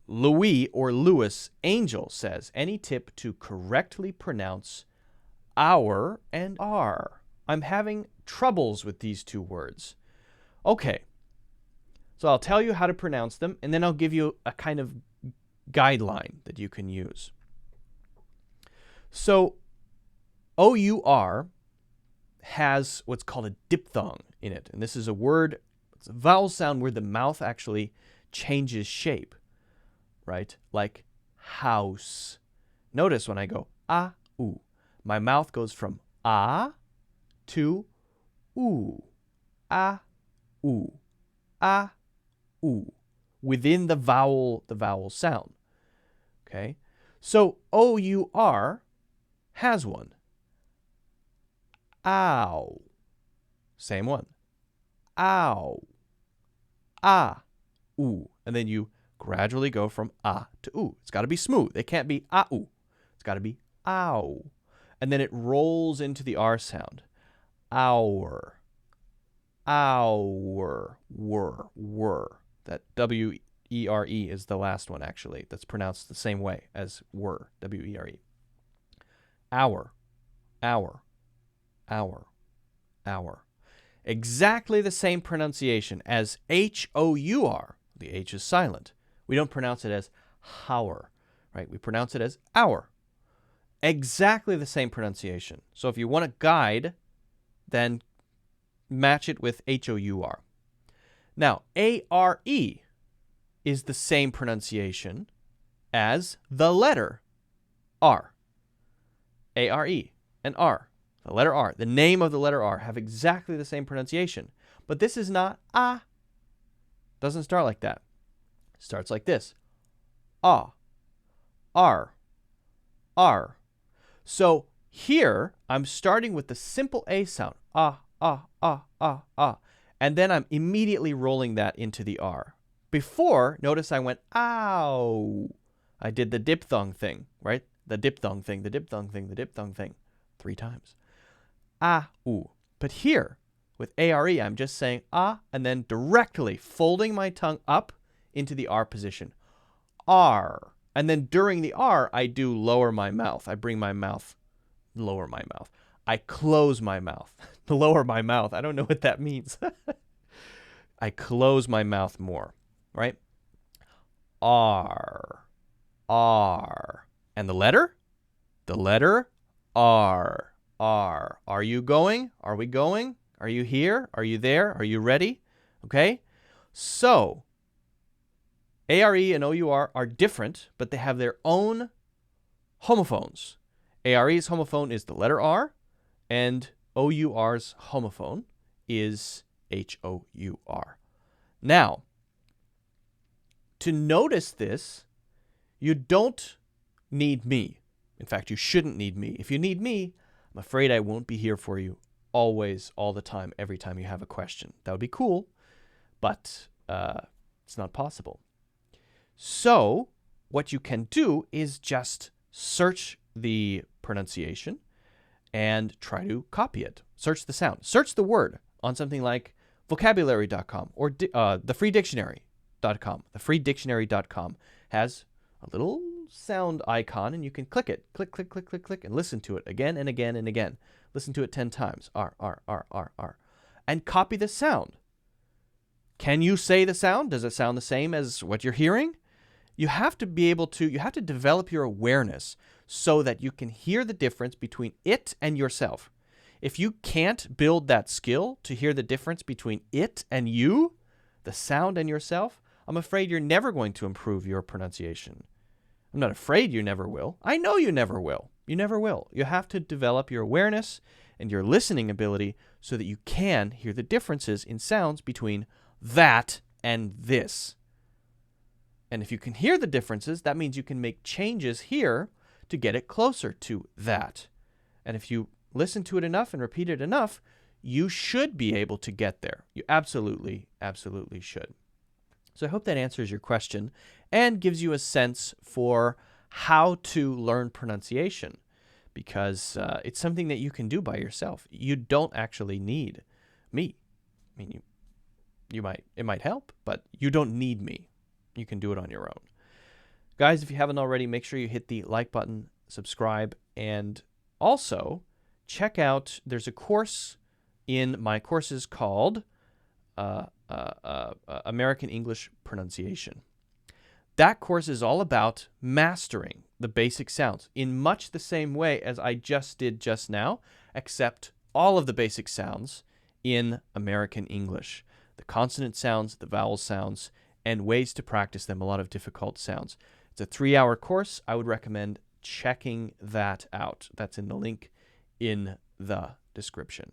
Louis or Lewis Angel says, any tip to correctly pronounce our and are? I'm having troubles with these two words. Okay, so I'll tell you how to pronounce them, and then I'll give you a kind of guideline that you can use. So O-U-R has what's called a diphthong in it, and this is a word, it's a vowel sound where the mouth actually changes shape, right? Like house. Notice when I go ah-oo, my mouth goes from ah to oo, ah-oo, ah-oo, within the vowel sound. Okay, so O-U-R has one. Ow. Same one. Ow. Ah. Ooh. And then you gradually go from ah to ooh. It's got to be smooth. It can't be ah-oo. It's got to be ow. And then it rolls into the R sound. Our. Our. Were. That W-E-R-E is the last one, actually. That's pronounced the same way as were. W-E-R-E. Our. Our. Our. Our. Exactly the same pronunciation as H-O-U-R. The H is silent. We don't pronounce it as hour, right? We pronounce it as our. Exactly the same pronunciation. So if you want a guide, then match it with H-O-U-R. Now, A-R-E is the same pronunciation as the letter R. A-R-E and R. The letter R, the name of the letter R, have exactly the same pronunciation. But this is not ah. Doesn't start like that. It starts like this. Ah. R. R. So here, I'm starting with the simple A sound. Ah, ah, ah, ah, ah. And then I'm immediately rolling that into the R. Before, notice I went, ow. I did the diphthong thing, right? The diphthong thing, the diphthong thing, the diphthong thing. 3 times. Ah, ooh. But here, with A-R-E, I'm just saying ah, and then directly folding my tongue up into the R position. R. And then during the R, I do lower my mouth. I bring my mouth, lower my mouth. I close my mouth. Lower my mouth. I don't know what that means. I close my mouth more, right? R. R. And the letter? The letter R. R. Are you going? Are we going? Are you here? Are you there? Are you ready? Okay? So, A-R-E and O-U-R are different, but they have their own homophones. A-R-E's homophone is the letter R, and O-U-R's homophone is H-O-U-R. Now, to notice this, you don't need me. In fact, you shouldn't need me. If you need me, I'm afraid I won't be here for you always, all the time, every time you have a question. That would be cool, but it's not possible. So what you can do is just search the pronunciation and try to copy it. Search the sound. Search the word on something like vocabulary.com or thefreedictionary.com. Thefreedictionary.com has a little sound icon, and you can click it. Click, click, click, click, click, and listen to it again and again and again. Listen to it 10 times. R, R, R, R, R. And copy the sound. Can you say the sound? Does it sound the same as what you're hearing? You have to be able to, you have to develop your awareness so that you can hear the difference between it and yourself. If you can't build that skill to hear the difference between it and you, the sound and yourself, I'm afraid you're never going to improve your pronunciation. I'm not afraid you never will. I know you never will. You never will. You have to develop your awareness and your listening ability so that you can hear the differences in sounds between that and this. And if you can hear the differences, that means you can make changes here to get it closer to that. And if you listen to it enough and repeat it enough, you should be able to get there. You absolutely, absolutely should. So I hope that answers your question and gives you a sense for how to learn pronunciation, because it's something that you can do by yourself. You don't actually need me. I mean, it might help, but you don't need me. You can do it on your own. Guys, if you haven't already, make sure you hit the like button, subscribe, and also check out, there's a course in my courses called American English Pronunciation. That course is all about mastering the basic sounds in much the same way as I just did just now, except all of the basic sounds in American English. The consonant sounds, the vowel sounds, and ways to practice them, a lot of difficult sounds. It's a 3-hour course. I would recommend checking that out. That's in the link in the description.